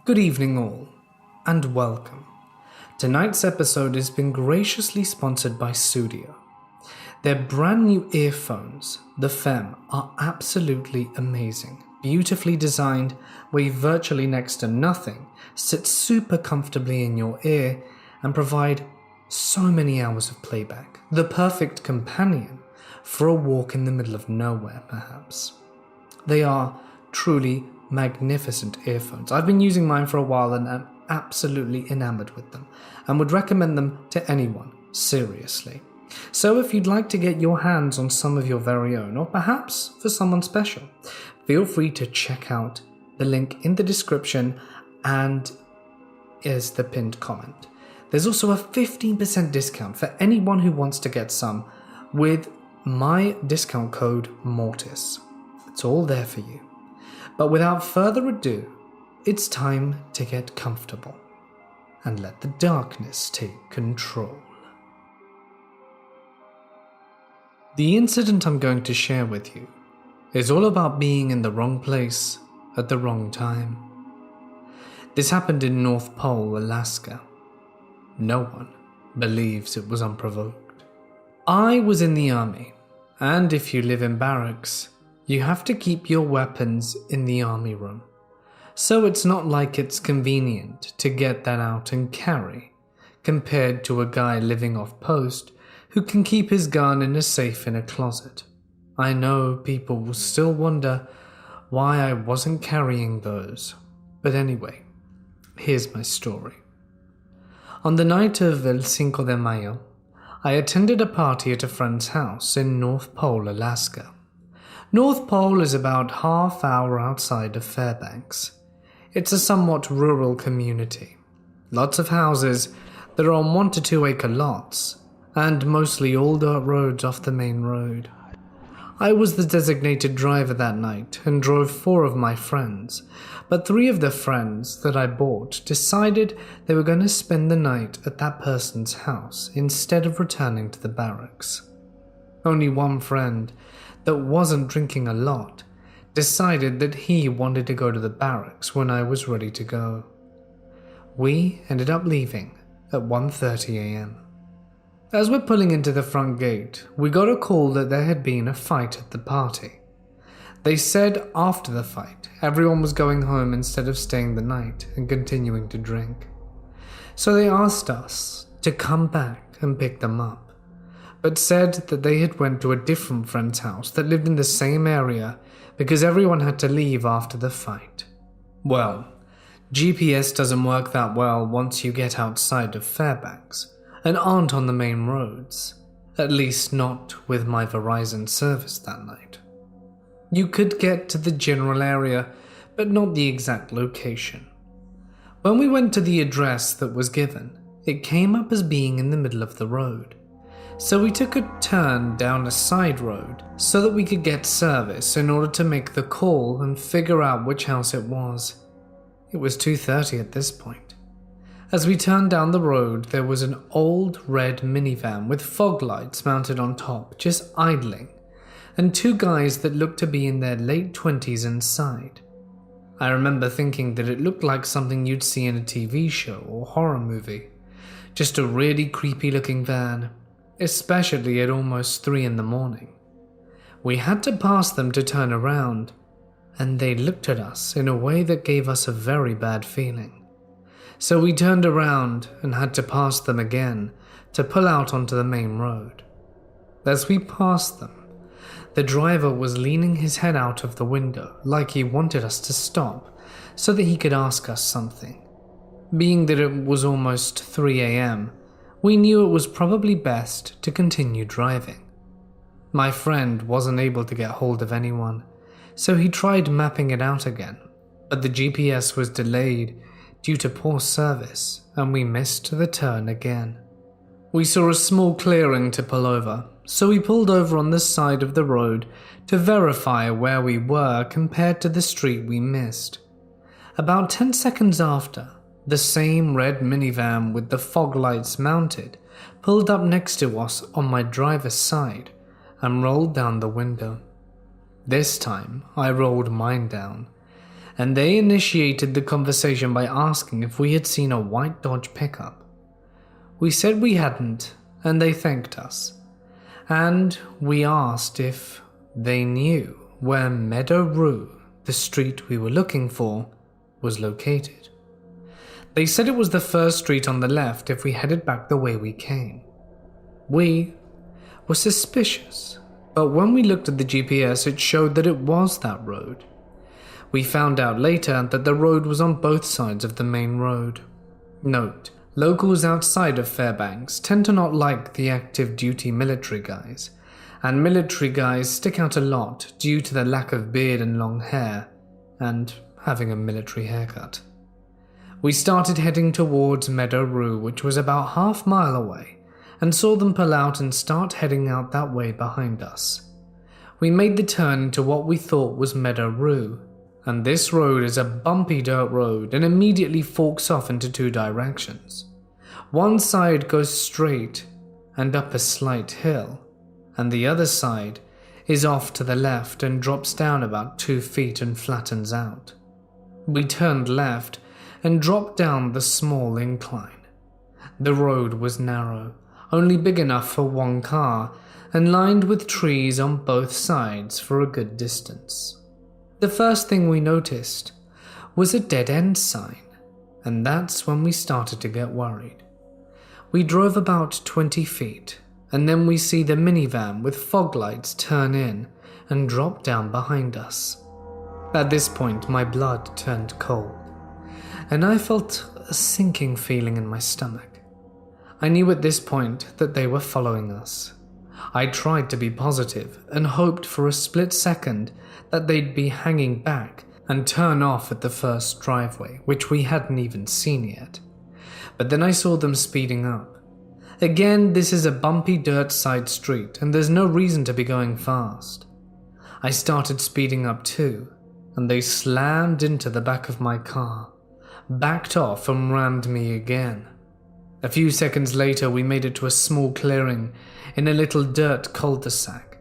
Good evening all, and welcome. Tonight's episode has been graciously sponsored by Studio. Their brand new earphones, the Fem, are absolutely amazing. Beautifully designed, weigh virtually next to nothing, sit super comfortably in your ear, and provide so many hours of playback. The perfect companion for a walk in the middle of nowhere, perhaps. They are truly magnificent earphones. I've been using mine for a while and am absolutely enamored with them and would recommend them to anyone, seriously. So if you'd like to get your hands on some of your very own, or perhaps for someone special, feel free to check out the link in the description and is the pinned comment. There's also a 15% discount for anyone who wants to get some with my discount code MORTIS. It's all there for you. But without further ado, it's time to get comfortable and let the darkness take control. The incident I'm going to share with you is all about being in the wrong place at the wrong time. This happened in North Pole, Alaska. No one believes it was unprovoked. I was in the army, and if you live in barracks, you have to keep your weapons in the army room. So it's not like it's convenient to get that out and carry, compared to a guy living off post who can keep his gun in a safe in a closet. I know people will still wonder why I wasn't carrying those, but anyway, here's my story. On the night of El Cinco de Mayo, I attended a party at a friend's house in North Pole, Alaska. North Pole is about half hour outside of Fairbanks. It's a somewhat rural community. Lots of houses that are on 1 to 2 acre lots, and mostly all dirt roads off the main road. I was the designated driver that night and drove 4 of my friends, but 3 of the friends that I bought decided they were going to spend the night at that person's house instead of returning to the barracks. Only one friend that wasn't drinking a lot decided that he wanted to go to the barracks when I was ready to go. We ended up leaving at 1:30 a.m. As we're pulling into the front gate, we got a call that there had been a fight at the party. They said after the fight, everyone was going home instead of staying the night and continuing to drink. So they asked us to come back and pick them up, but said that they had went to a different friend's house that lived in the same area because everyone had to leave after the fight. Well, GPS doesn't work that well once you get outside of Fairbanks and aren't on the main roads, at least not with my Verizon service that night. You could get to the general area, but not the exact location. When we went to the address that was given, it came up as being in the middle of the road. So we took a turn down a side road so that we could get service in order to make the call and figure out which house it was. It was 2:30 at this point. As we turned down the road, there was an old red minivan with fog lights mounted on top, just idling, and 2 guys that looked to be in their late 20s inside. I remember thinking that it looked like something you'd see in a TV show or horror movie. Just a really creepy looking van, especially at almost 3 in the morning. We had to pass them to turn around, and they looked at us in a way that gave us a very bad feeling. So we turned around and had to pass them again to pull out onto the main road. As we passed them, the driver was leaning his head out of the window like he wanted us to stop so that he could ask us something. Being that it was almost 3 a.m., we knew it was probably best to continue driving. My friend wasn't able to get hold of anyone, so he tried mapping it out again, but the GPS was delayed due to poor service, and we missed the turn again. We saw a small clearing to pull over, so we pulled over on the side of the road to verify where we were compared to the street we missed. About 10 seconds after, the same red minivan with the fog lights mounted pulled up next to us on my driver's side and rolled down the window. This time, I rolled mine down, and they initiated the conversation by asking if we had seen a white Dodge pickup. We said we hadn't, and they thanked us. And we asked if they knew where Meadow Rue, the street we were looking for, was located. They said it was the first street on the left if we headed back the way we came. We were suspicious, but when we looked at the GPS, it showed that it was that road. We found out later that the road was on both sides of the main road. Note: locals outside of Fairbanks tend to not like the active duty military guys, and military guys stick out a lot due to their lack of beard and long hair, and having a military haircut. We started heading towards Meadow Rue, which was about half-mile away, and saw them pull out and start heading out that way behind us. We made the turn into what we thought was Meadow Rue, and this road is a bumpy dirt road and immediately forks off into two directions. One side goes straight and up a slight hill, and the other side is off to the left and drops down about 2 feet and flattens out. We turned left and dropped down the small incline. The road was narrow, only big enough for one car, and lined with trees on both sides for a good distance. The first thing we noticed was a dead-end sign, and that's when we started to get worried. We drove about 20 feet, and then we see the minivan with fog lights turn in and drop down behind us. At this point, my blood turned cold, and I felt a sinking feeling in my stomach. I knew at this point that they were following us. I tried to be positive and hoped for a split second that they'd be hanging back and turn off at the first driveway, which we hadn't even seen yet. But then I saw them speeding up. Again, this is a bumpy dirt side street and there's no reason to be going fast. I started speeding up too, and they slammed into the back of my car, backed off and rammed me again. A few seconds later, we made it to a small clearing in a little dirt cul-de-sac.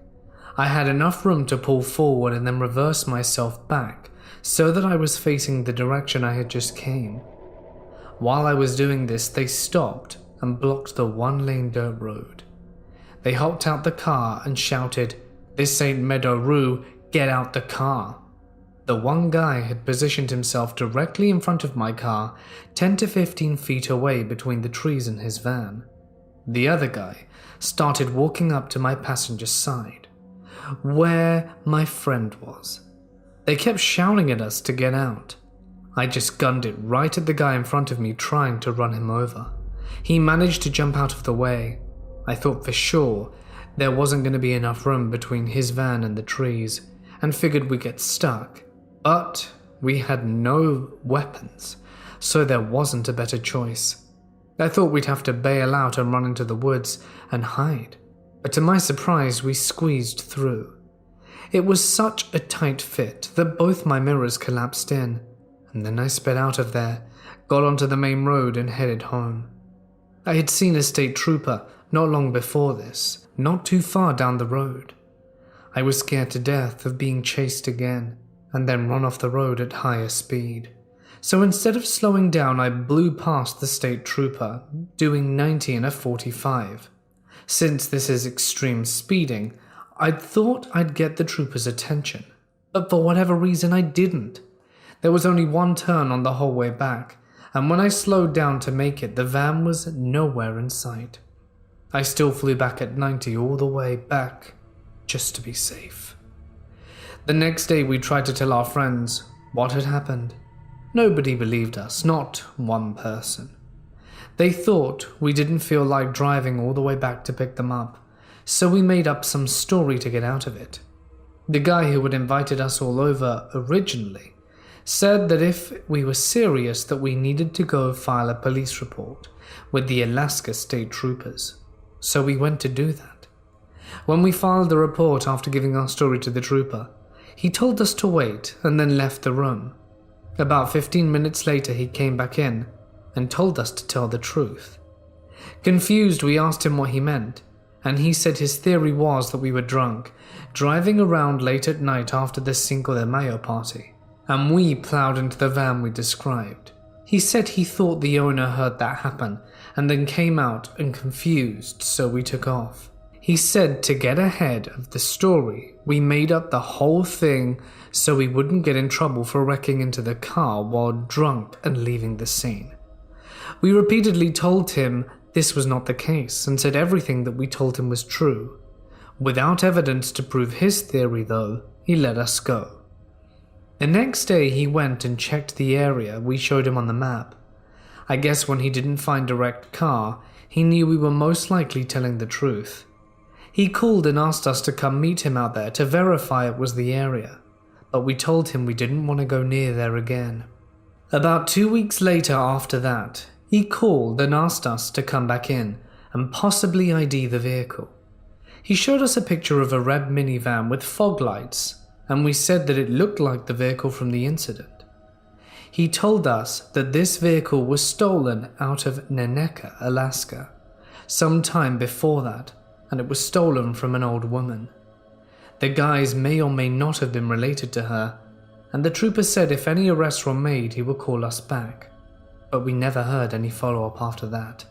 I had enough room to pull forward and then reverse myself back so that I was facing the direction I had just came. While I was doing this, they stopped and blocked the one-lane dirt road. They hopped out the car and shouted, "This ain't Meadow Rue, get out the car." The one guy had positioned himself directly in front of my car, 10 to 15 feet away between the trees and his van. The other guy started walking up to my passenger side, where my friend was. They kept shouting at us to get out. I just gunned it right at the guy in front of me, trying to run him over. He managed to jump out of the way. I thought for sure there wasn't going to be enough room between his van and the trees, and figured we'd get stuck. But we had no weapons, so there wasn't a better choice. I thought we'd have to bail out and run into the woods and hide, but to my surprise we squeezed through. It was such a tight fit that both my mirrors collapsed in, and then I sped out of there, got onto the main road and headed home. I had seen a state trooper not long before this, not too far down the road. I was scared to death of being chased again, and then run off the road at higher speed. So instead of slowing down, I blew past the state trooper, doing 90 in a 45. Since this is extreme speeding, I'd thought I'd get the trooper's attention, but for whatever reason I didn't. There was only one turn on the whole way back, and when I slowed down to make it, the van was nowhere in sight. I still flew back at 90 all the way back, just to be safe. The next day we tried to tell our friends what had happened. Nobody believed us, not one person. They thought we didn't feel like driving all the way back to pick them up, so we made up some story to get out of it. The guy who had invited us all over originally said that if we were serious that we needed to go file a police report with the Alaska State Troopers, so we went to do that. When we filed the report after giving our story to the trooper, he told us to wait and then left the room. About 15 minutes later he came back in and told us to tell the truth. Confused, we asked him what he meant, and he said his theory was that we were drunk, driving around late at night after the Cinco de Mayo party, and we plowed into the van we described. He said he thought the owner heard that happen and then came out and confused, so we took off. He said to get ahead of the story, we made up the whole thing so we wouldn't get in trouble for wrecking into the car while drunk and leaving the scene. We repeatedly told him this was not the case and said everything that we told him was true. Without evidence to prove his theory though, he let us go. The next day he went and checked the area we showed him on the map. I guess when he didn't find a wrecked car, he knew we were most likely telling the truth. He called and asked us to come meet him out there to verify it was the area, but we told him we didn't want to go near there again. About 2 weeks later after that, he called and asked us to come back in and possibly ID the vehicle. He showed us a picture of a red minivan with fog lights, and we said that it looked like the vehicle from the incident. He told us that this vehicle was stolen out of Neneka, Alaska, some time before that, and it was stolen from an old woman. The guys may or may not have been related to her, and the trooper said if any arrests were made he would call us back, but we never heard any follow-up after that.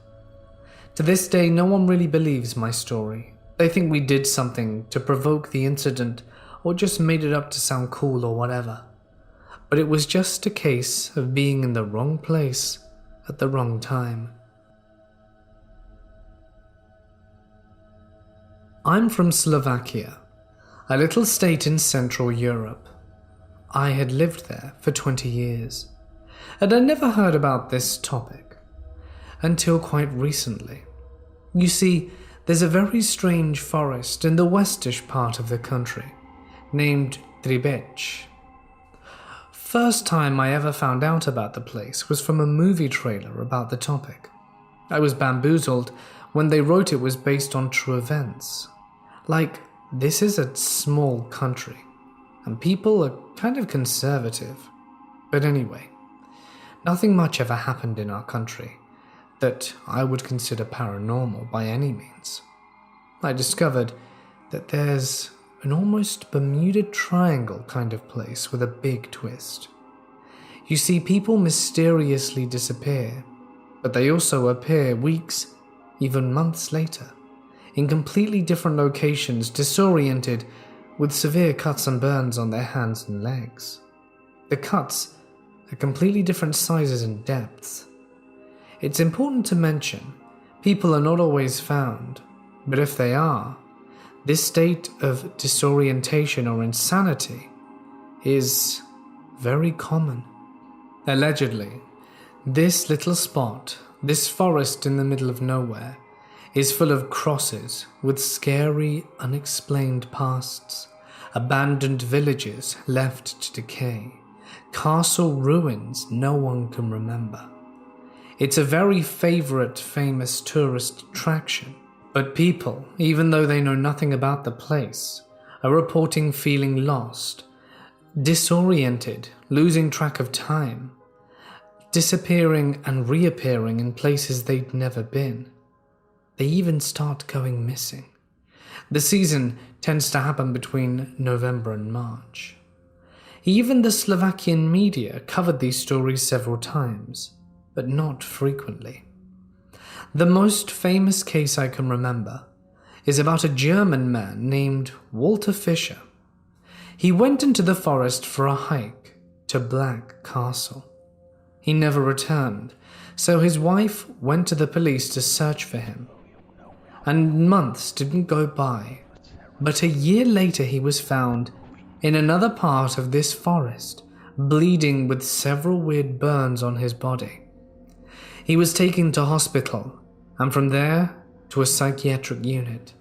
To this day, no one really believes my story. They think we did something to provoke the incident or just made it up to sound cool or whatever. But it was just a case of being in the wrong place at the wrong time. I'm from Slovakia, a little state in Central Europe. I had lived there for 20 years, and I never heard about this topic until quite recently. You see, there's a very strange forest in the westish part of the country named Tribech. First time I ever found out about the place was from a movie trailer about the topic. I was bamboozled when they wrote it was based on true events. Like, this is a small country, and people are kind of conservative. But anyway, nothing much ever happened in our country that I would consider paranormal by any means. I discovered that there's an almost Bermuda Triangle kind of place with a big twist. You see, people mysteriously disappear, but they also appear weeks, even months later, in completely different locations, disoriented, with severe cuts and burns on their hands and legs. The cuts are completely different sizes and depths. It's important to mention, people are not always found, but if they are, this state of disorientation or insanity is very common. Allegedly, this little spot, this forest in the middle of nowhere, is full of crosses with scary, unexplained pasts, abandoned villages left to decay, castle ruins no one can remember. It's a very favorite, famous tourist attraction, but people, even though they know nothing about the place, are reporting feeling lost, disoriented, losing track of time, disappearing and reappearing in places they'd never been. They even start going missing. The season tends to happen between November and March. Even the Slovakian media covered these stories several times, but not frequently. The most famous case I can remember is about a German man named Walter Fischer. He went into the forest for a hike to Black Castle. He never returned, so his wife went to the police to search for him. And months didn't go by, but a year later he was found in another part of this forest, bleeding with several weird burns on his body. He was taken to hospital, and from there to a psychiatric unit,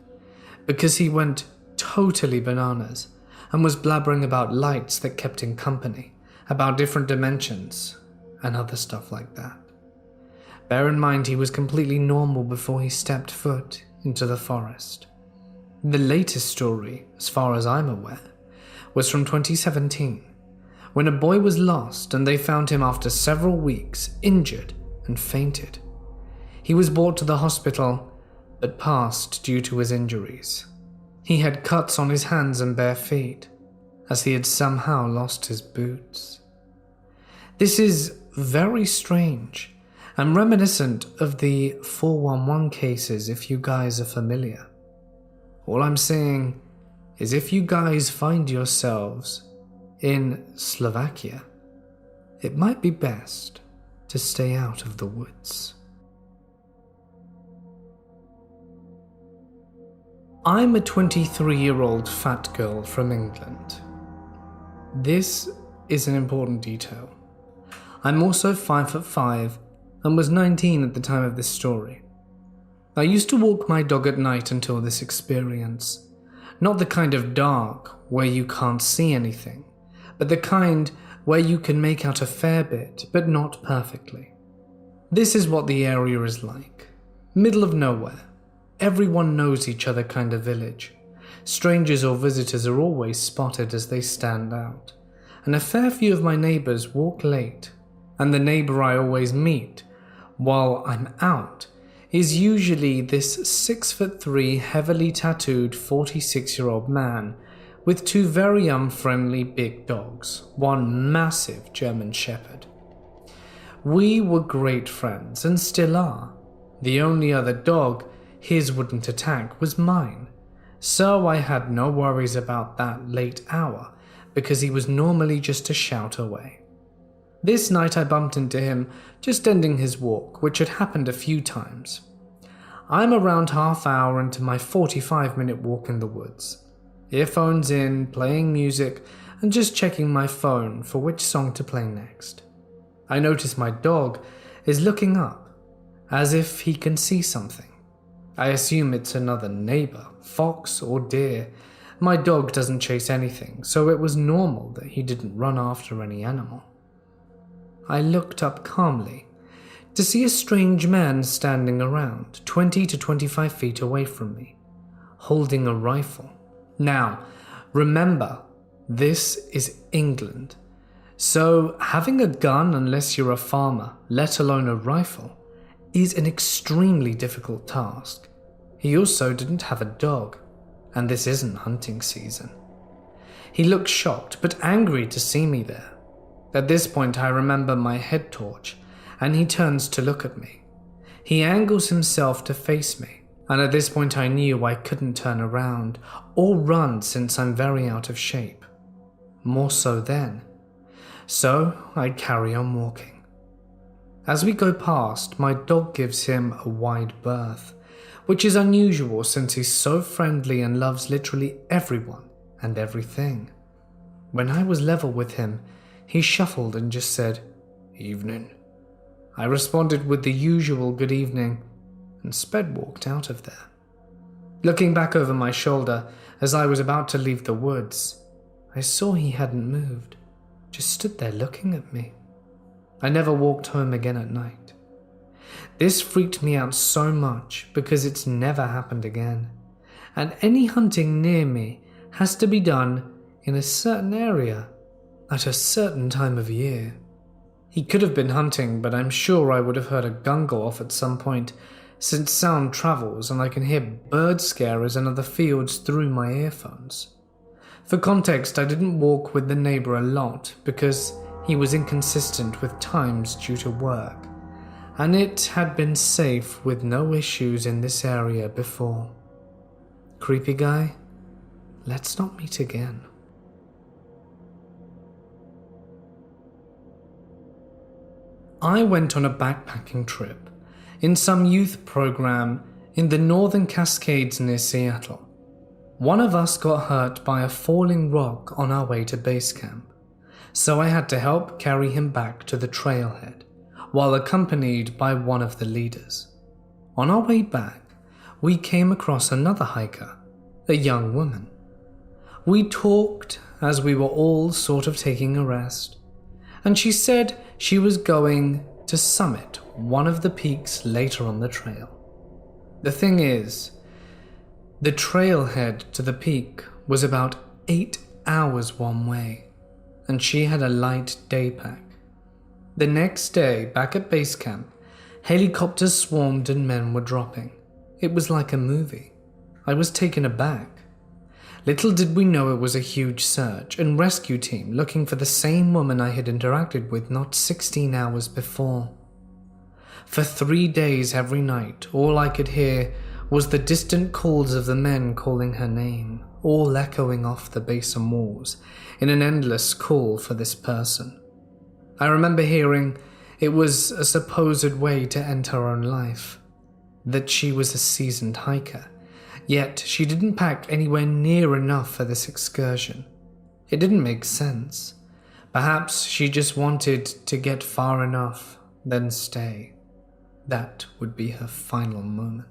because he went totally bananas and was blabbering about lights that kept him company, about different dimensions, and other stuff like that. Bear in mind he was completely normal before he stepped foot into the forest. The latest story, as far as I'm aware, was from 2017, when a boy was lost and they found him after several weeks, injured and fainted. He was brought to the hospital, but passed due to his injuries. He had cuts on his hands and bare feet, as he had somehow lost his boots. This is very strange and reminiscent of the 411 cases if you guys are familiar. All I'm saying is if you guys find yourselves in Slovakia, it might be best to stay out of the woods. I'm a 23-year-old fat girl from England. This is an important detail. I'm also 5'5" and was 19 at the time of this story. I used to walk my dog at night until this experience. Not the kind of dark where you can't see anything, but the kind where you can make out a fair bit, but not perfectly. This is what the area is like. Middle of nowhere. Everyone knows each other kind of village. Strangers or visitors are always spotted as they stand out. And a fair few of my neighbours walk late, and the neighbour I always meet while I'm out is usually this 6'3", heavily tattooed 46-year-old man with two very unfriendly big dogs, one massive German Shepherd. We were great friends and still are. The only other dog his wouldn't attack was mine, so I had no worries about that late hour because he was normally just a shout away. This night I bumped into him just ending his walk, which had happened a few times. I'm around half hour into my 45-minute walk in the woods. Earphones in, playing music, and just checking my phone for which song to play next. I notice my dog is looking up, as if he can see something. I assume it's another neighbor, fox or deer. My dog doesn't chase anything, so it was normal that he didn't run after any animal. I looked up calmly to see a strange man standing around 20 to 25 feet away from me, holding a rifle. Now, remember, this is England, so having a gun, unless you're a farmer, let alone a rifle, is an extremely difficult task. He also didn't have a dog, and this isn't hunting season. He looked shocked but angry to see me there. At this point I remember my head torch, and he turns to look at me. He angles himself to face me, and at this point I knew I couldn't turn around or run since I'm very out of shape. More so then. So I carry on walking. As we go past, my dog gives him a wide berth, which is unusual since he's so friendly and loves literally everyone and everything. When I was level with him, he shuffled and just said, "Evening." I responded with the usual good evening and sped walked out of there. Looking back over my shoulder as I was about to leave the woods, I saw he hadn't moved, just stood there looking at me. I never walked home again at night. This freaked me out so much because it's never happened again, and any hunting near me has to be done in a certain area at a certain time of year. He could have been hunting, but I'm sure I would have heard a gun go off at some point, since sound travels and I can hear bird scarers in other fields through my earphones. For context, I didn't walk with the neighbor a lot because he was inconsistent with times due to work, and it had been safe with no issues in this area before. Creepy guy, let's not meet again. I went on a backpacking trip in some youth program in the northern Cascades near Seattle. One of us got hurt by a falling rock on our way to base camp, so I had to help carry him back to the trailhead, while accompanied by one of the leaders. On our way back, we came across another hiker, a young woman. We talked as we were all sort of taking a rest, and she said she was going to summit one of the peaks later on the trail. The thing is, the trailhead to the peak was about 8 hours one way, and she had a light day pack. The next day, back at base camp, helicopters swarmed and men were dropping. It was like a movie. I was taken aback. Little did we know it was a huge search and rescue team looking for the same woman I had interacted with not 16 hours before. For 3 days every night, all I could hear was the distant calls of the men calling her name, all echoing off the basin walls in an endless call for this person. I remember hearing it was a supposed way to end her own life, that she was a seasoned hiker, yet she didn't pack anywhere near enough for this excursion. It didn't make sense. Perhaps she just wanted to get far enough, then stay. That would be her final moment.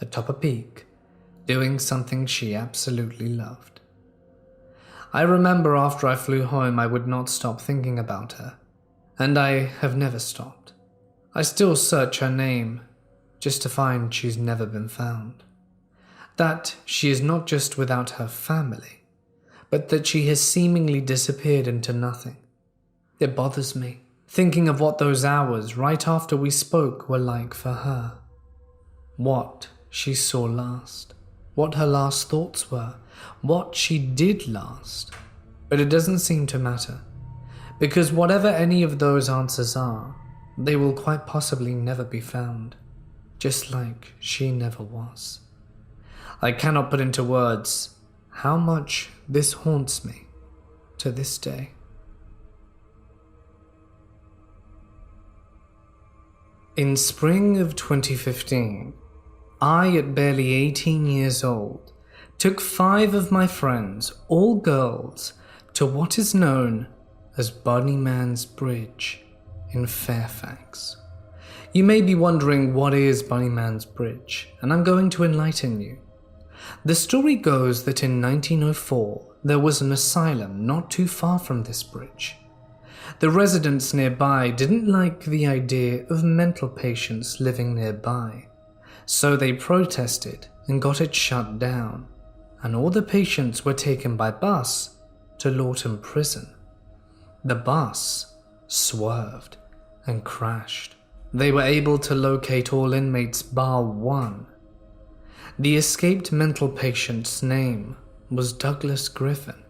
Atop a peak, doing something she absolutely loved. I remember after I flew home I would not stop thinking about her, and I have never stopped. I still search her name, just to find she's never been found. That she is not just without her family, but that she has seemingly disappeared into nothing. It bothers me, thinking of what those hours right after we spoke were like for her. What she saw last, what her last thoughts were, what she did last. But it doesn't seem to matter, because whatever any of those answers are, they will quite possibly never be found, just like she never was. I cannot put into words how much this haunts me to this day. In spring of 2015, I, at barely 18 years old, took 5 of my friends, all girls, to what is known as Bunnyman's Bridge in Fairfax. You may be wondering what is Bunnyman's Bridge, and I'm going to enlighten you. The story goes that in 1904, there was an asylum not too far from this bridge. The residents nearby didn't like the idea of mental patients living nearby, so they protested and got it shut down, and all the patients were taken by bus to Lawton Prison. The bus swerved and crashed. They were able to locate all inmates bar one. The escaped mental patient's name was Douglas Griffin.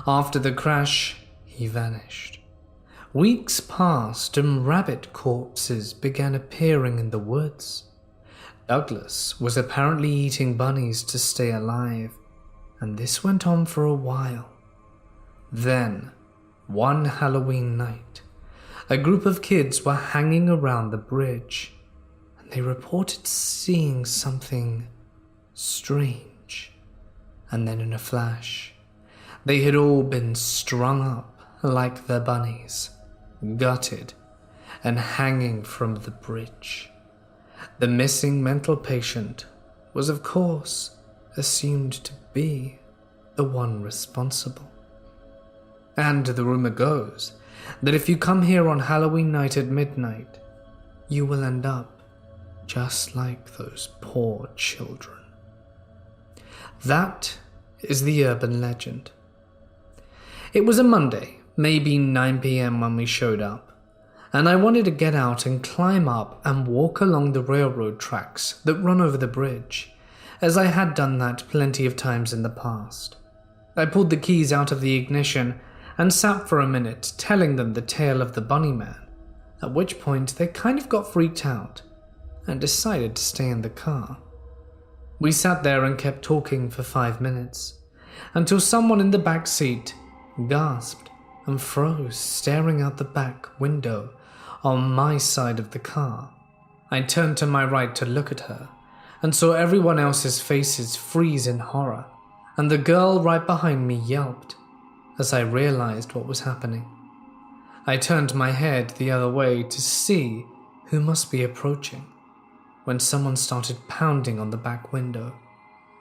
After the crash, he vanished. Weeks passed and rabbit corpses began appearing in the woods. Douglas was apparently eating bunnies to stay alive, and this went on for a while. Then, one Halloween night, a group of kids were hanging around the bridge, and they reported seeing something strange. And then in a flash, they had all been strung up like their bunnies, gutted and hanging from the bridge. The missing mental patient was, of course, assumed to be the one responsible. And the rumor goes that if you come here on Halloween night at midnight, you will end up just like those poor children. That is the urban legend. It was a Monday, maybe 9 p.m. when we showed up, and I wanted to get out and climb up and walk along the railroad tracks that run over the bridge, as I had done that plenty of times in the past. I pulled the keys out of the ignition and sat for a minute telling them the tale of the bunny man, at which point they kind of got freaked out and decided to stay in the car. We sat there and kept talking for 5 minutes, until someone in the back seat gasped and froze, staring out the back window on my side of the car. I turned to my right to look at her, and saw everyone else's faces freeze in horror, and the girl right behind me yelped as I realized what was happening. I turned my head the other way to see who must be approaching, when someone started pounding on the back window,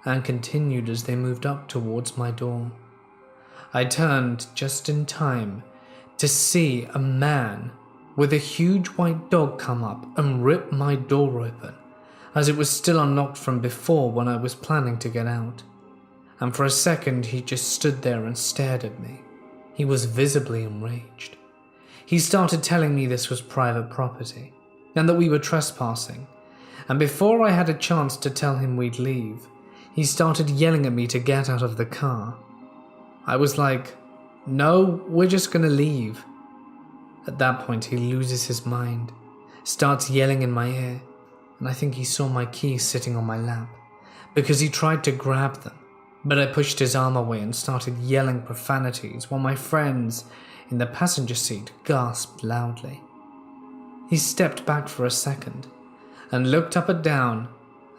and continued as they moved up towards my door. I turned just in time to see a man with a huge white dog come up and rip my door open, as it was still unlocked from before when I was planning to get out. And for a second he just stood there and stared at me. He was visibly enraged. He started telling me this was private property, and that we were trespassing, and before I had a chance to tell him we'd leave, he started yelling at me to get out of the car. I was like, "No, we're just gonna leave." At that point, he loses his mind, starts yelling in my ear, and I think he saw my keys sitting on my lap, because he tried to grab them, but I pushed his arm away and started yelling profanities while my friends in the passenger seat gasped loudly. He stepped back for a second and looked up and down,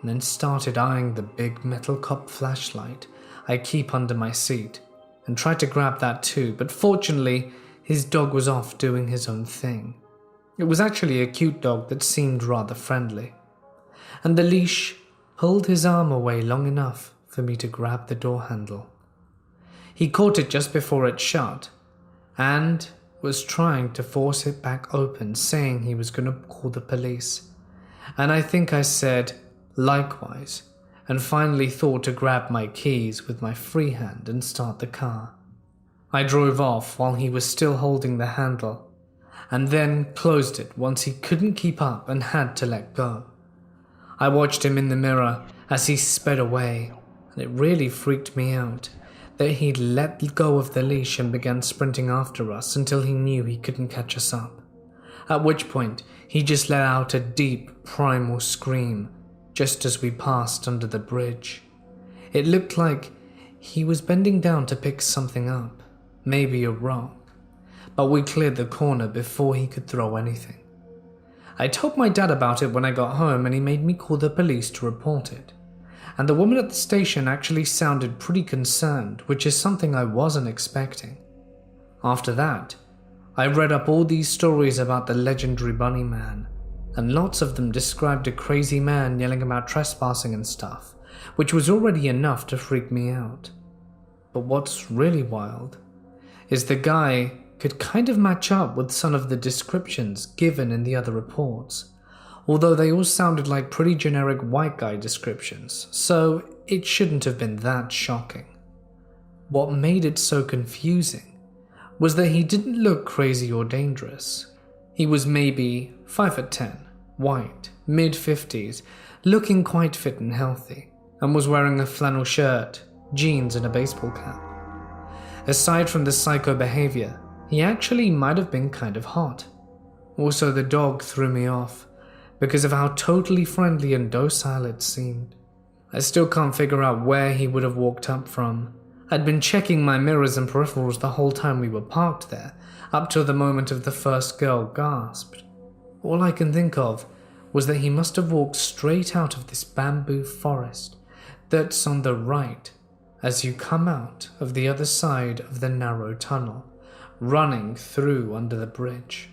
and then started eyeing the big metal cop flashlight I keep under my seat and tried to grab that too, but fortunately his dog was off doing his own thing. It was actually a cute dog that seemed rather friendly, and the leash pulled his arm away long enough for me to grab the door handle. He caught it just before it shut and was trying to force it back open, saying he was going to call the police. And I think I said likewise, and finally thought to grab my keys with my free hand and start the car. I drove off while he was still holding the handle, and then closed it once he couldn't keep up and had to let go. I watched him in the mirror as he sped away, and it really freaked me out that he'd let go of the leash and began sprinting after us until he knew he couldn't catch us up, at which point he just let out a deep, primal scream just as we passed under the bridge. It looked like he was bending down to pick something up, maybe a rock, but we cleared the corner before he could throw anything. I told my dad about it when I got home, and he made me call the police to report it. And the woman at the station actually sounded pretty concerned, which is something I wasn't expecting. After that, I read up all these stories about the legendary Bunny Man, and lots of them described a crazy man yelling about trespassing and stuff, which was already enough to freak me out. But what's really wild is the guy could kind of match up with some of the descriptions given in the other reports, although they all sounded like pretty generic white guy descriptions, so it shouldn't have been that shocking. What made it so confusing was that he didn't look crazy or dangerous. He was maybe 5'10", white, mid-50s, looking quite fit and healthy, and was wearing a flannel shirt, jeans and a baseball cap. Aside from the psycho behavior, he actually might have been kind of hot. Also, the dog threw me off because of how totally friendly and docile it seemed. I still can't figure out where he would have walked up from. I'd been checking my mirrors and peripherals the whole time we were parked there, up till the moment of the first girl gasped. All I can think of was that he must have walked straight out of this bamboo forest that's on the right as you come out of the other side of the narrow tunnel, running through under the bridge.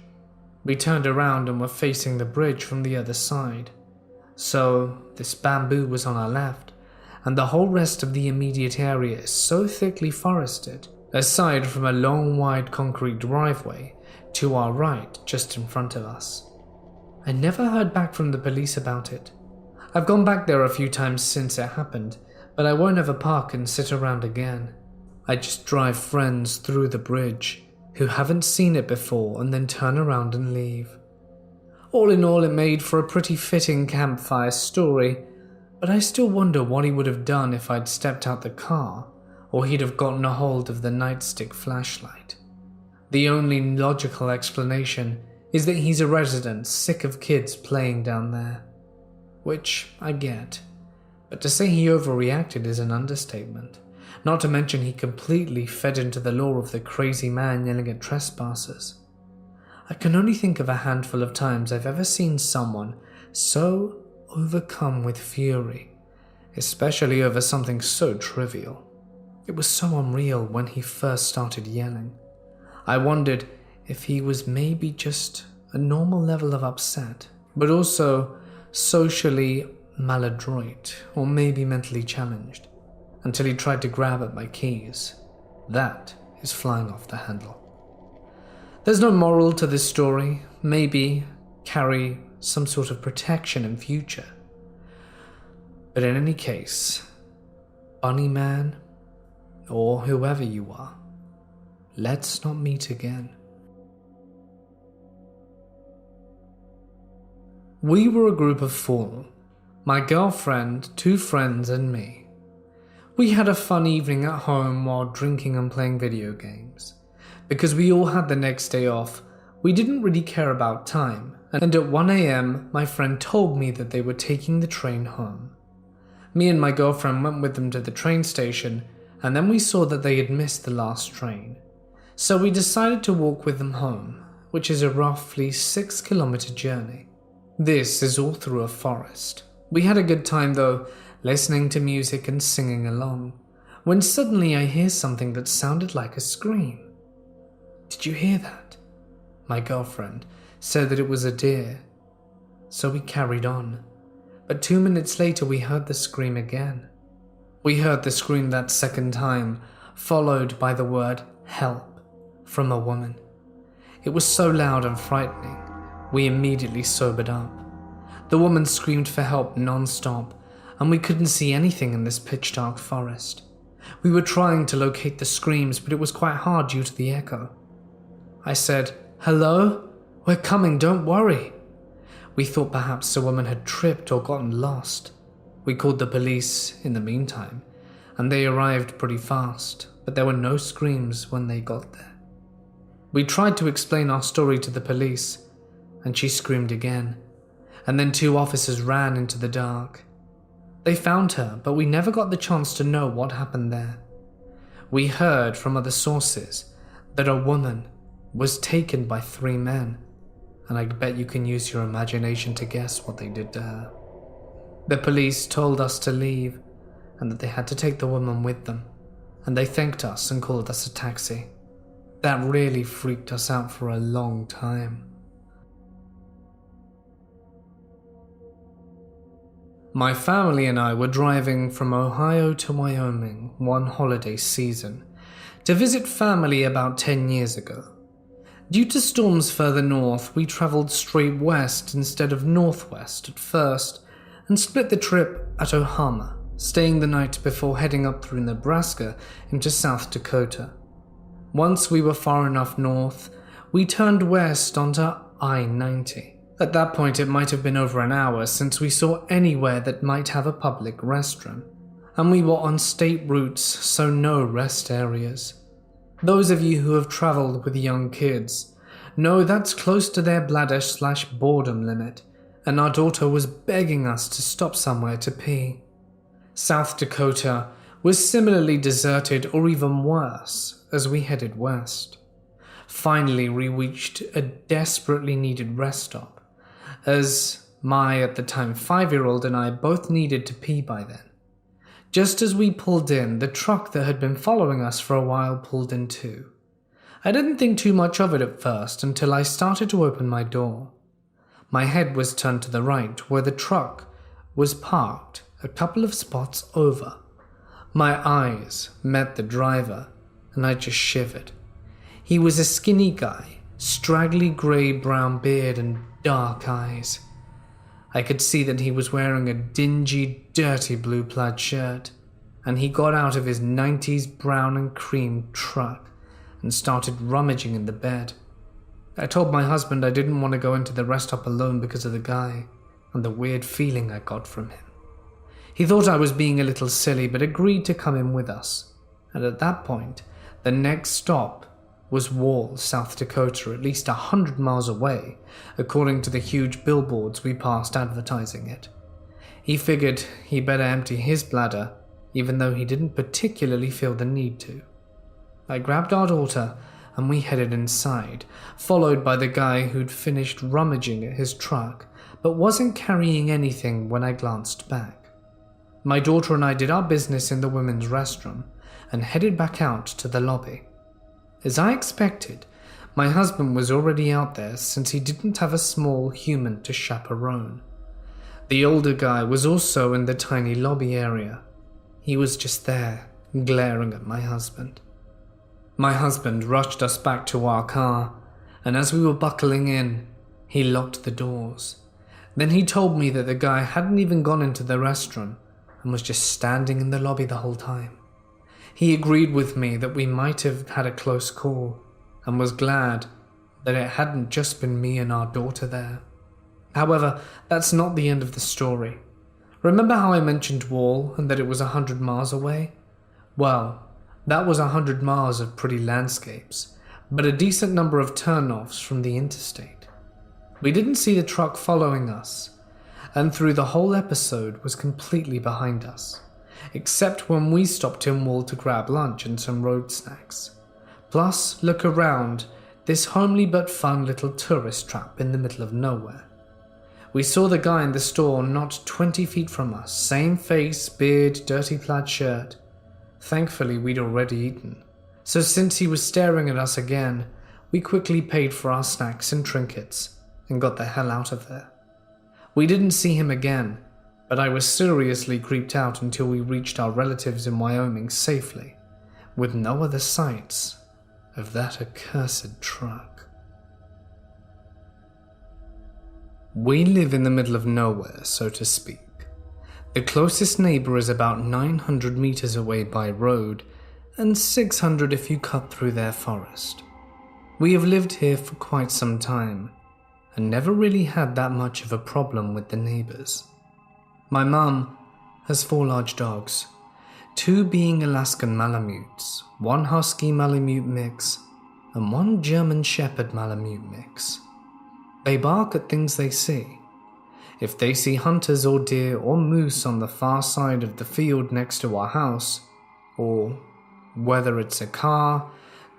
We turned around and were facing the bridge from the other side, so this bamboo was on our left, and the whole rest of the immediate area is so thickly forested, aside from a long wide concrete driveway to our right just in front of us. I never heard back from the police about it. I've gone back there a few times since it happened, but I won't ever park and sit around again. I just drive friends through the bridge who haven't seen it before and then turn around and leave. All in all, it made for a pretty fitting campfire story, but I still wonder what he would have done if I'd stepped out the car or he'd have gotten a hold of the nightstick flashlight. The only logical explanation is that he's a resident sick of kids playing down there, which I get, but to say he overreacted is an understatement. Not to mention he completely fed into the lore of the crazy man yelling at trespassers. I can only think of a handful of times I've ever seen someone so overcome with fury, especially over something so trivial. It was so unreal when he first started yelling. I wondered if he was maybe just a normal level of upset, but also socially maladroit or maybe mentally challenged, until he tried to grab at my keys. That is flying off the handle. There's no moral to this story. Maybe carry some sort of protection in future. But in any case, Bunny Man, or whoever you are, let's not meet again. We were a group of 4, my girlfriend, 2 friends and me. We had a fun evening at home while drinking and playing video games. Because we all had the next day off, we didn't really care about time, and at 1 a.m. my friend told me that they were taking the train home. Me and my girlfriend went with them to the train station, and then we saw that they had missed the last train. So we decided to walk with them home, which is a roughly 6-kilometer journey. This is all through a forest. We had a good time though, listening to music and singing along, when suddenly I hear something that sounded like a scream. "Did you hear that?" My girlfriend said that it was a deer. So we carried on, but 2 minutes later we heard the scream again. We heard the scream that second time, followed by the word "help" from a woman. It was so loud and frightening, we immediately sobered up. The woman screamed for help non-stop, and we couldn't see anything in this pitch-dark forest. We were trying to locate the screams, but it was quite hard due to the echo. I said, "Hello? We're coming, don't worry." We thought perhaps the woman had tripped or gotten lost. We called the police in the meantime, and they arrived pretty fast, but there were no screams when they got there. We tried to explain our story to the police, and she screamed again, and then 2 officers ran into the dark. They found her, but we never got the chance to know what happened there. We heard from other sources that a woman was taken by 3 men, and I bet you can use your imagination to guess what they did to her. The police told us to leave, and that they had to take the woman with them, and they thanked us and called us a taxi. That really freaked us out for a long time. My family and I were driving from Ohio to Wyoming one holiday season to visit family about 10 years ago. Due to storms further north, we traveled straight west instead of northwest at first and split the trip at Ohama, staying the night before heading up through Nebraska into South Dakota. Once we were far enough north, we turned west onto I-90. At that point, it might have been over an hour since we saw anywhere that might have a public restroom, and we were on state routes, so no rest areas. Those of you who have traveled with young kids know that's close to their bladder/boredom limit, and our daughter was begging us to stop somewhere to pee. South Dakota was similarly deserted, or even worse, as we headed west. Finally, we reached a desperately needed rest stop, as my, at the time, 5-year-old and I both needed to pee by then. Just as we pulled in, the truck that had been following us for a while pulled in too. I didn't think too much of it at first until I started to open my door. My head was turned to the right, where the truck was parked a couple of spots over. My eyes met the driver, and I just shivered. He was a skinny guy, straggly grey-brown beard and dark eyes. I could see that he was wearing a dingy, dirty blue plaid shirt, and he got out of his 90s brown and cream truck and started rummaging in the bed. I told my husband I didn't want to go into the rest stop alone because of the guy and the weird feeling I got from him. He thought I was being a little silly, but agreed to come in with us, and at that point, the next stop was Wall, South Dakota, at least 100 miles away, according to the huge billboards we passed advertising it. He figured he better empty his bladder, even though he didn't particularly feel the need to. I grabbed our daughter and we headed inside, followed by the guy who'd finished rummaging at his truck, but wasn't carrying anything when I glanced back. My daughter and I did our business in the women's restroom and headed back out to the lobby. As I expected, my husband was already out there since he didn't have a small human to chaperone. The older guy was also in the tiny lobby area. He was just there, glaring at my husband. My husband rushed us back to our car, and as we were buckling in, he locked the doors. Then he told me that the guy hadn't even gone into the restroom and was just standing in the lobby the whole time. He agreed with me that we might have had a close call and was glad that it hadn't just been me and our daughter there. However, that's not the end of the story. Remember how I mentioned Wall and that it was 100 miles away? Well, that was 100 miles of pretty landscapes, but a decent number of turnoffs from the interstate. We didn't see the truck following us, and through the whole episode was completely behind us, except when we stopped in Wall to grab lunch and some road snacks. Plus, look around this homely but fun little tourist trap in the middle of nowhere. We saw the guy in the store not 20 feet from us, same face, beard, dirty plaid shirt. Thankfully, we'd already eaten, so since he was staring at us again, we quickly paid for our snacks and trinkets and got the hell out of there. We didn't see him again, but I was seriously creeped out until we reached our relatives in Wyoming safely, with no other sights of that accursed truck. We live in the middle of nowhere, so to speak. The closest neighbor is about 900 meters away by road, and 600 if you cut through their forest. We have lived here for quite some time, and never really had that much of a problem with the neighbors. My mum has 4 large dogs, 2 being Alaskan Malamutes, 1 Husky Malamute mix, and 1 German Shepherd Malamute mix. They bark at things they see. If they see hunters or deer or moose on the far side of the field next to our house, or whether it's a car,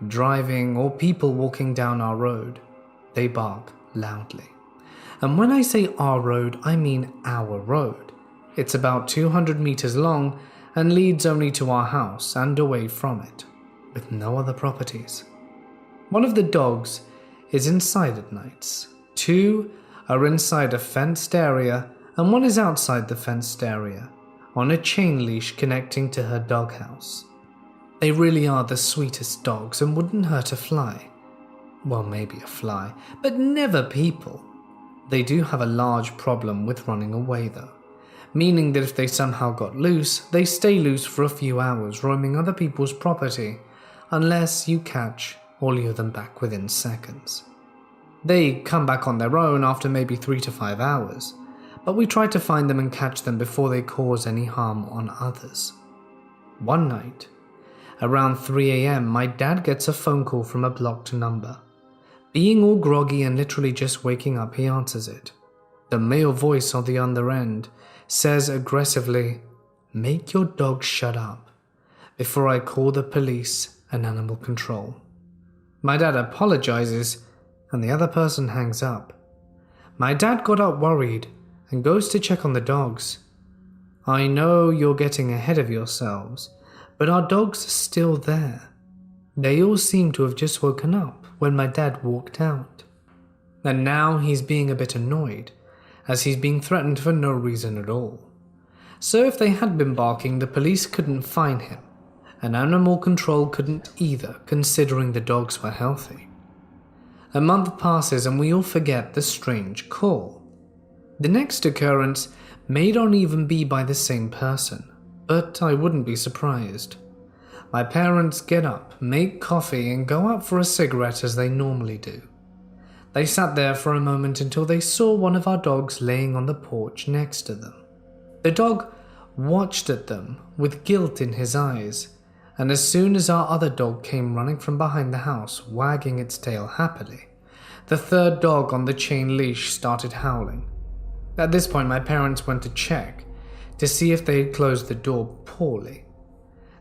driving, or people walking down our road, they bark loudly. And when I say our road, I mean our road. It's about 200 meters long and leads only to our house and away from it, with no other properties. One of the dogs is inside at nights. 2 are inside a fenced area, and 1 is outside the fenced area, on a chain leash connecting to her doghouse. They really are the sweetest dogs and wouldn't hurt a fly. Well, maybe a fly, but never people. They do have a large problem with running away though, meaning that if they somehow got loose, they stay loose for a few hours roaming other people's property, unless you catch or lure them back within seconds. They come back on their own after maybe 3 to 5 hours, but we try to find them and catch them before they cause any harm on others. One night, around 3 a.m, my dad gets a phone call from a blocked number. Being all groggy and literally just waking up, he answers it. The male voice on the other end says aggressively, "Make your dog shut up before I call the police and animal control." My dad apologizes and the other person hangs up. My dad got up worried and goes to check on the dogs. "I know you're getting ahead of yourselves, but our dogs are still there. They all seem to have just woken up when my dad walked out. And now he's being a bit annoyed, as he's being threatened for no reason at all. So if they had been barking, the police couldn't find him, and animal control couldn't either, considering the dogs were healthy. A month passes and we all forget the strange call. The next occurrence may not even be by the same person, but I wouldn't be surprised. My parents get up, make coffee, and go out for a cigarette as they normally do. They sat there for a moment until they saw one of our dogs laying on the porch next to them. The dog watched at them with guilt in his eyes, and as soon as our other dog came running from behind the house, wagging its tail happily, the third dog on the chain leash started howling. At this point, my parents went to check to see if they had closed the door poorly.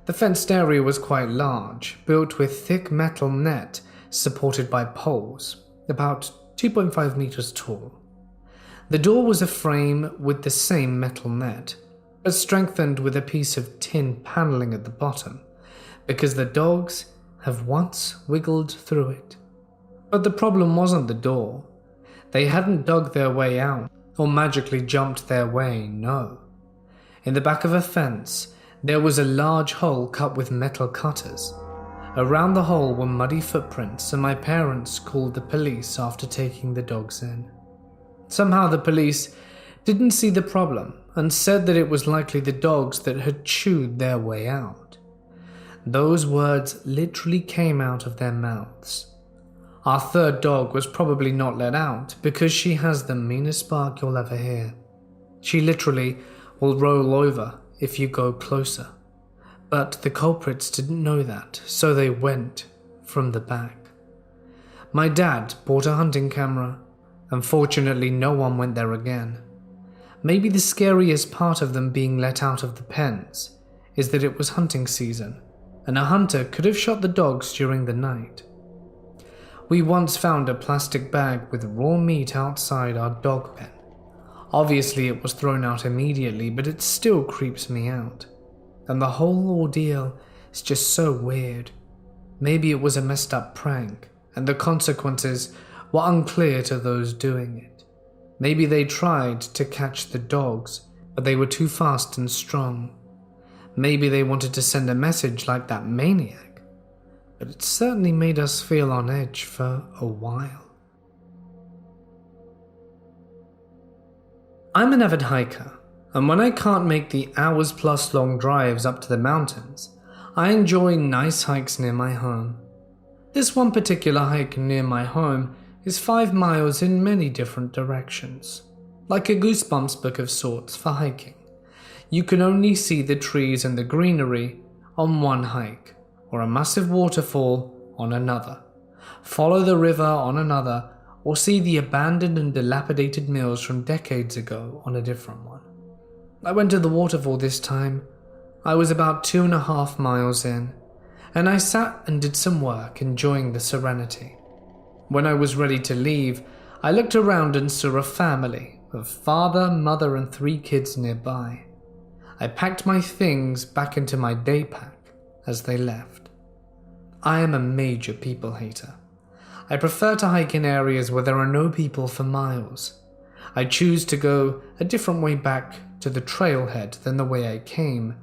The fenced area was quite large, built with thick metal net supported by poles, about 2.5 meters tall. The door was a frame with the same metal net, but strengthened with a piece of tin paneling at the bottom, because the dogs have once wiggled through it. But the problem wasn't the door. They hadn't dug their way out or magically jumped their way, no. In the back of a fence, there was a large hole cut with metal cutters. Around the hole were muddy footprints, and my parents called the police after taking the dogs in. Somehow the police didn't see the problem and said that it was likely the dogs that had chewed their way out. Those words literally came out of their mouths. Our third dog was probably not let out because she has the meanest bark you'll ever hear. She literally will roll over if you go closer. But the culprits didn't know that, so they went from the back. My dad bought a hunting camera. Unfortunately, no one went there again. Maybe the scariest part of them being let out of the pens is that it was hunting season, and a hunter could have shot the dogs during the night. We once found a plastic bag with raw meat outside our dog pen. Obviously, it was thrown out immediately, but it still creeps me out. And the whole ordeal is just so weird. Maybe it was a messed up prank, and the consequences were unclear to those doing it. Maybe they tried to catch the dogs, but they were too fast and strong. Maybe they wanted to send a message like that maniac, but it certainly made us feel on edge for a while. I'm an avid hiker, and when I can't make the hours-plus long drives up to the mountains, I enjoy nice hikes near my home. This one particular hike near my home is 5 miles in many different directions, like a Goosebumps book of sorts for hiking. You can only see the trees and the greenery on one hike, or a massive waterfall on another, follow the river on another, or see the abandoned and dilapidated mills from decades ago on a different one. I went to the waterfall this time. I was about 2.5 miles in, and I sat and did some work, enjoying the serenity. When I was ready to leave, I looked around and saw a family of father, mother, and 3 kids nearby. I packed my things back into my day pack as they left. I am a major people hater. I prefer to hike in areas where there are no people for miles. I choose to go a different way back to the trailhead than the way I came,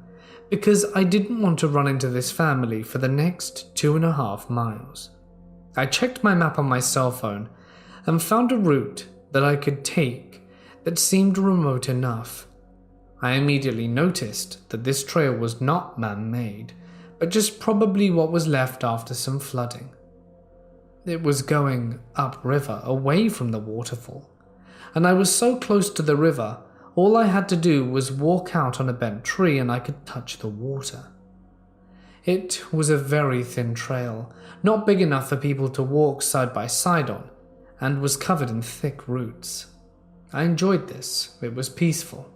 because I didn't want to run into this family for the next 2.5 miles. I checked my map on my cell phone and found a route that I could take that seemed remote enough. I immediately noticed that this trail was not man-made, but just probably what was left after some flooding. It was going upriver, away from the waterfall, and I was so close to the river, all I had to do was walk out on a bent tree and I could touch the water. It was a very thin trail, not big enough for people to walk side by side on, and was covered in thick roots. I enjoyed this. It was peaceful.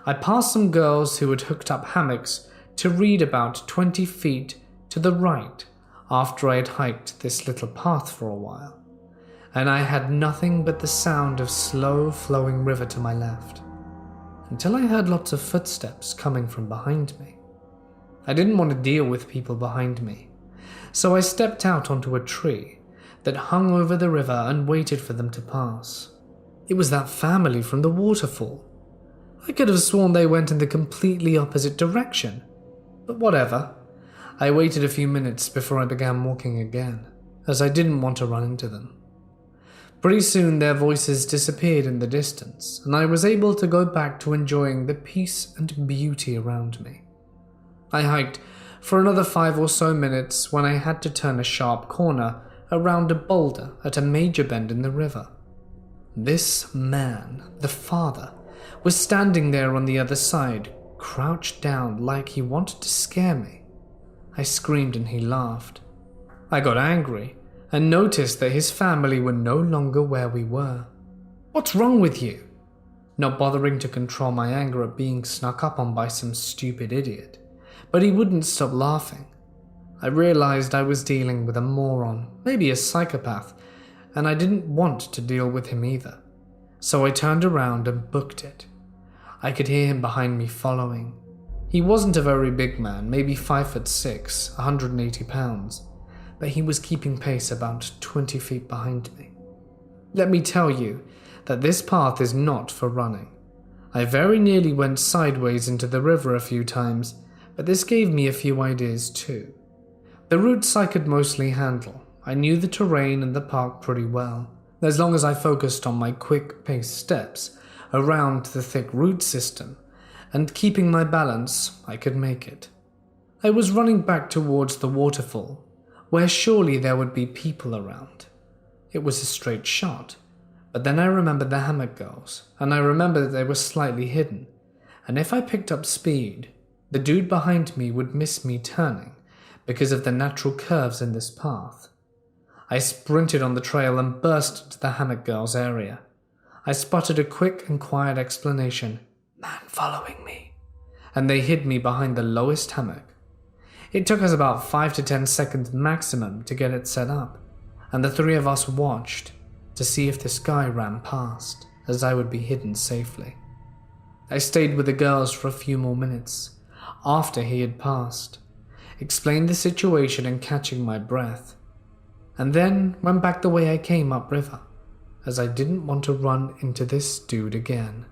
I passed some girls who had hooked up hammocks to read about 20 feet to the right after I had hiked this little path for a while, and I had nothing but the sound of slow flowing river to my left, until I heard lots of footsteps coming from behind me. I didn't want to deal with people behind me, so I stepped out onto a tree that hung over the river and waited for them to pass. It was that family from the waterfall. I could have sworn they went in the completely opposite direction, but whatever. I waited a few minutes before I began walking again, as I didn't want to run into them. Pretty soon their voices disappeared in the distance, and I was able to go back to enjoying the peace and beauty around me. I hiked for another 5 or so minutes when I had to turn a sharp corner around a boulder at a major bend in the river. This man, the father, was standing there on the other side, crouched down like he wanted to scare me. I screamed and he laughed. I got angry and noticed that his family were no longer where we were. "What's wrong with you?" Not bothering to control my anger at being snuck up on by some stupid idiot, but he wouldn't stop laughing. I realized I was dealing with a moron, maybe a psychopath, and I didn't want to deal with him either. So I turned around and booked it. I could hear him behind me following. He wasn't a very big man, maybe 5'6", 180 pounds, but he was keeping pace about 20 feet behind me. Let me tell you that this path is not for running. I very nearly went sideways into the river a few times, but this gave me a few ideas too. The routes I could mostly handle. I knew the terrain and the park pretty well. As long as I focused on my quick-paced steps around the thick root system and keeping my balance, I could make it. I was running back towards the waterfall, where surely there would be people around. It was a straight shot, but then I remembered the hammock girls, and I remembered that they were slightly hidden, and if I picked up speed, The dude behind me would miss me turning because of the natural curves in this path. I sprinted on the trail and burst into the hammock girls' area. I sputtered a quick and quiet explanation, "Man following me," and they hid me behind the lowest hammock. It took us about 5 to 10 seconds maximum to get it set up, and the three of us watched to see if this guy ran past, as I would be hidden safely. I stayed with the girls for a few more minutes after he had passed, explained the situation and catching my breath, and then went back the way I came upriver, as I didn't want to run into this dude again.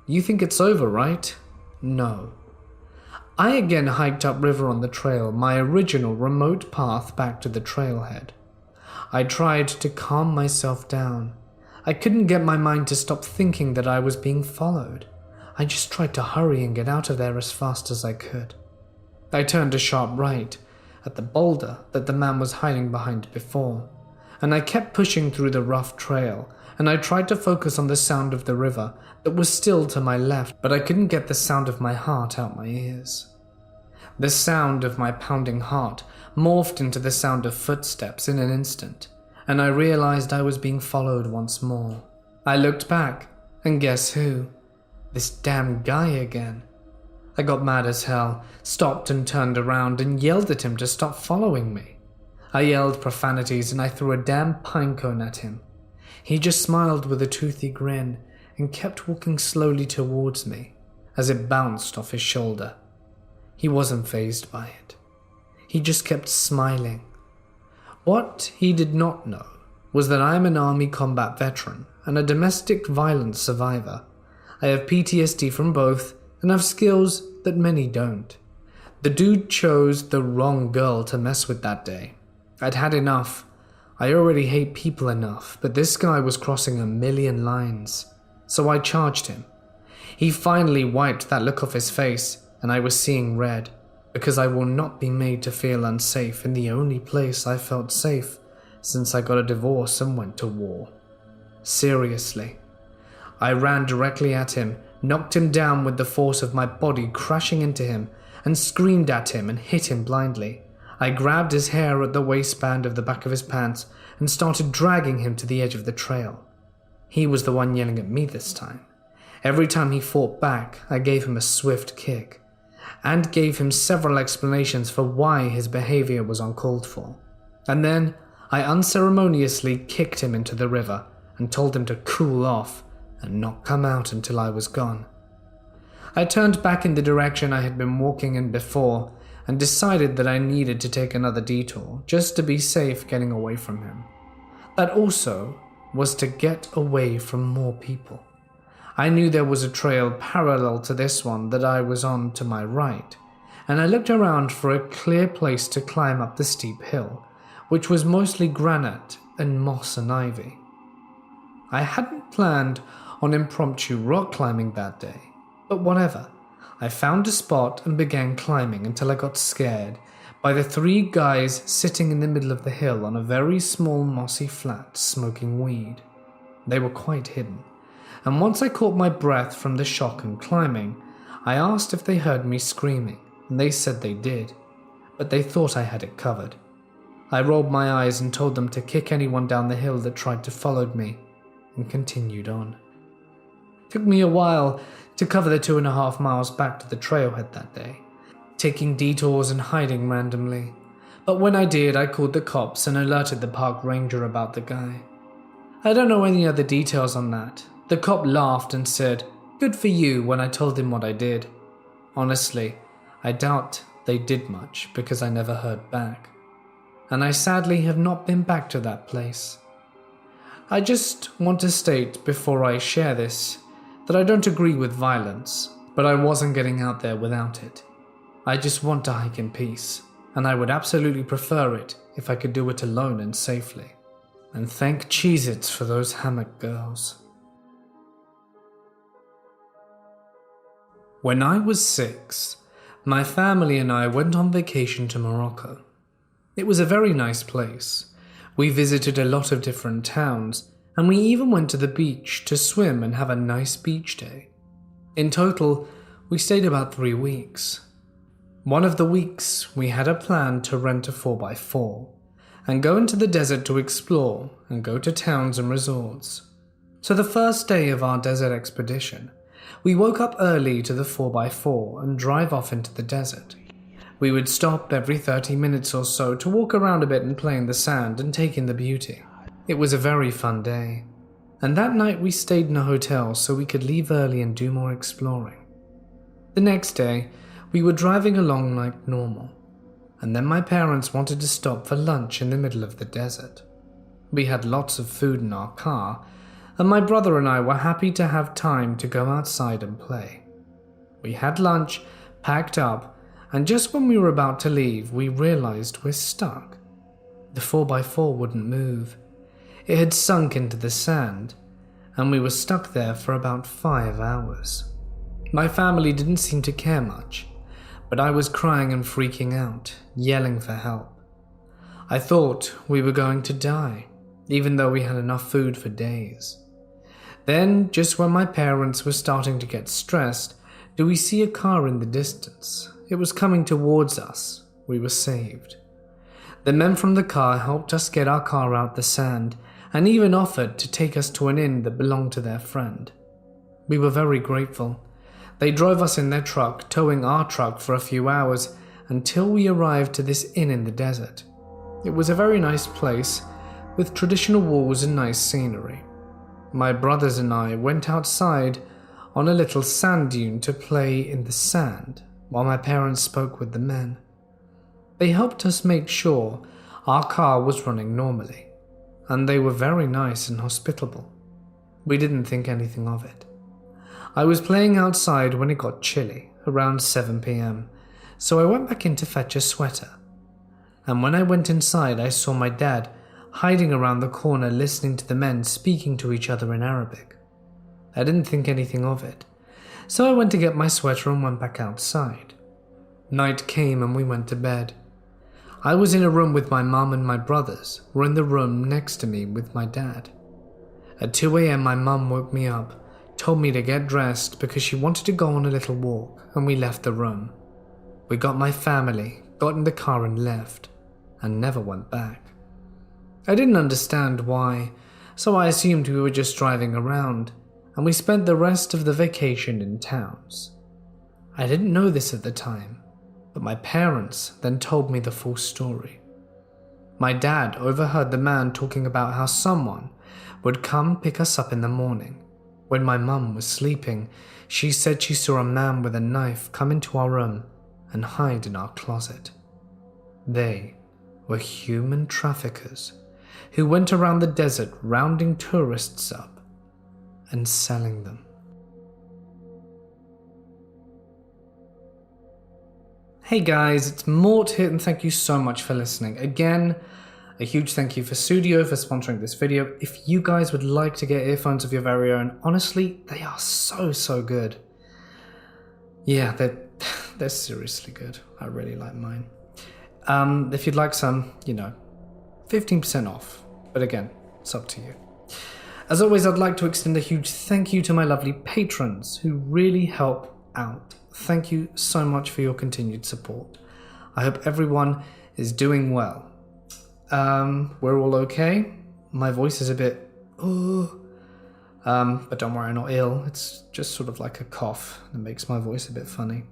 You think it's over, right? No. I again hiked upriver on the trail, my original remote path back to the trailhead. I tried to calm myself down. I couldn't get my mind to stop thinking that I was being followed. I just tried to hurry and get out of there as fast as I could. I turned a sharp right at the boulder that the man was hiding behind before, and I kept pushing through the rough trail, and I tried to focus on the sound of the river that was still to my left, but I couldn't get the sound of my heart out my ears. The sound of my pounding heart morphed into the sound of footsteps in an instant, and I realized I was being followed once more. I looked back, and guess who? This damn guy again. I got mad as hell, stopped and turned around and yelled at him to stop following me. I yelled profanities and I threw a damn pine cone at him. He just smiled with a toothy grin and kept walking slowly towards me as it bounced off his shoulder. He wasn't fazed by it. He just kept smiling. What he did not know was that I am an army combat veteran and a domestic violence survivor. I have PTSD from both and have skills that many don't. The dude chose the wrong girl to mess with that day. I'd had enough. I already hate people enough, but this guy was crossing a million lines. So I charged him. He finally wiped that look off his face, and I was seeing red, because I will not be made to feel unsafe in the only place I felt safe since I got a divorce and went to war. Seriously. I ran directly at him, knocked him down with the force of my body crashing into him, and screamed at him and hit him blindly. I grabbed his hair at the waistband of the back of his pants and started dragging him to the edge of the trail. He was the one yelling at me this time. Every time he fought back, I gave him a swift kick, and gave him several explanations for why his behavior was uncalled for. And then I unceremoniously kicked him into the river and told him to cool off and not come out until I was gone. I turned back in the direction I had been walking in before and decided that I needed to take another detour just to be safe getting away from him. That also was to get away from more people. I knew there was a trail parallel to this one that I was on to my right, and I looked around for a clear place to climb up the steep hill, which was mostly granite and moss and ivy. I hadn't planned on impromptu rock climbing that day, but whatever. I found a spot and began climbing until I got scared by the three guys sitting in the middle of the hill on a very small mossy flat smoking weed. They were quite hidden, and once I caught my breath from the shock and climbing, I asked if they heard me screaming, and they said they did, but they thought I had it covered. I rolled my eyes and told them to kick anyone down the hill that tried to follow me, and continued on. It took me a while to cover the 2.5 miles back to the trailhead that day, taking detours and hiding randomly. But when I did, I called the cops and alerted the park ranger about the guy. I don't know any other details on that. The cop laughed and said, "Good for you," when I told him what I did. Honestly, I doubt they did much because I never heard back. And I sadly have not been back to that place. I just want to state before I share this that I don't agree with violence, but I wasn't getting out there without it. I just want to hike in peace, and I would absolutely prefer it if I could do it alone and safely. And thank Cheez-Its for those hammock girls. When I was 6, my family and I went on vacation to Morocco. It was a very nice place. We visited a lot of different towns, and we even went to the beach to swim and have a nice beach day. In total, We stayed about 3 weeks. One of the weeks, we had a plan to rent a 4x4 and go into the desert to explore and go to towns and resorts. So the first day of our desert expedition, we woke up early to the 4x4 and drive off into the desert. We would stop every 30 minutes or so to walk around a bit and play in the sand and take in the beauty. It was a very fun day. And that night we stayed in a hotel so we could leave early and do more exploring. The next day, we were driving along like normal, and then my parents wanted to stop for lunch in the middle of the desert. We had lots of food in our car, and my brother and I were happy to have time to go outside and play. We had lunch, packed up, and just when we were about to leave, we realized we're stuck. The 4x4 wouldn't move. It had sunk into the sand, and we were stuck there for about 5 hours. My family didn't seem to care much, but I was crying and freaking out, yelling for help. I thought we were going to die, even though we had enough food for days. Then, just when my parents were starting to get stressed, do we see a car in the distance. It was coming towards us. We were saved. The men from the car helped us get our car out the sand and even offered to take us to an inn that belonged to their friend. We were very grateful. They drove us in their truck, towing our truck for a few hours until we arrived to this inn in the desert. It was a very nice place with traditional walls and nice scenery. My brothers and I went outside on a little sand dune to play in the sand while my parents spoke with the men. They helped us make sure our car was running normally, and they were very nice and hospitable. We didn't think anything of it. I was playing outside when it got chilly, around 7 p.m, so I went back in to fetch a sweater. And when I went inside, I saw my dad hiding around the corner listening to the men speaking to each other in Arabic. I didn't think anything of it, so I went to get my sweater and went back outside. Night came and we went to bed. I was in a room with my mum, and my brothers were in the room next to me with my dad. At 2 a.m, my mum woke me up, told me to get dressed because she wanted to go on a little walk, and we left the room. We got my family, got in the car and left, and never went back. I didn't understand why, so I assumed we were just driving around, and we spent the rest of the vacation in towns. I didn't know this at the time, but my parents then told me the full story. My dad overheard the man talking about how someone would come pick us up in the morning. When my mum was sleeping, she said she saw a man with a knife come into our room and hide in our closet. They were human traffickers who went around the desert rounding tourists up and selling them. Hey guys, it's Mort here, and thank you so much for listening. Again, a huge thank you for Studio for sponsoring this video. If you guys would like to get earphones of your very own, honestly, they are so good. Yeah, they're seriously good. I really like mine. If you'd like some, 15% off. But again, it's up to you. As always, I'd like to extend a huge thank you to my lovely patrons who really help out. Thank you so much for your continued support. I hope everyone is doing well. We're all okay. My voice is a bit, but don't worry, I'm not ill. It's just sort of like a cough that makes my voice a bit funny.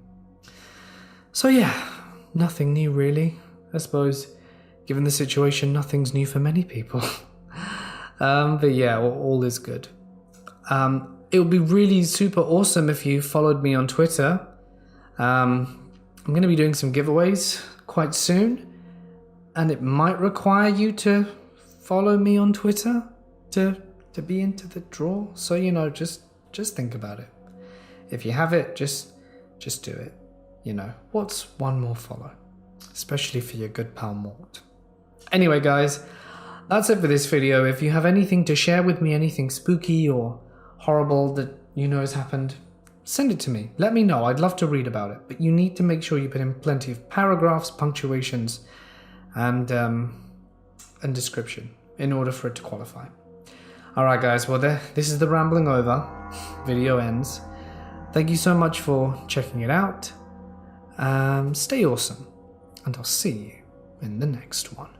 So yeah, nothing new really. I suppose, given the situation, nothing's new for many people. But yeah, all is good. It would be really super awesome if you followed me on Twitter. I'm going to be doing some giveaways quite soon, and it might require you to follow me on Twitter to be into the draw. So, just think about it. If you have it, just do it. What's one more follow? Especially for your good pal Mort. Anyway, guys, that's it for this video. If you have anything to share with me, anything spooky or horrible that has happened, send it to me. Let me know. I'd love to read about it. But you need to make sure you put in plenty of paragraphs, punctuations, and description in order for it to qualify. Alright guys, well this is the rambling over. Video ends. Thank you so much for checking it out. Stay awesome, and I'll see you in the next one.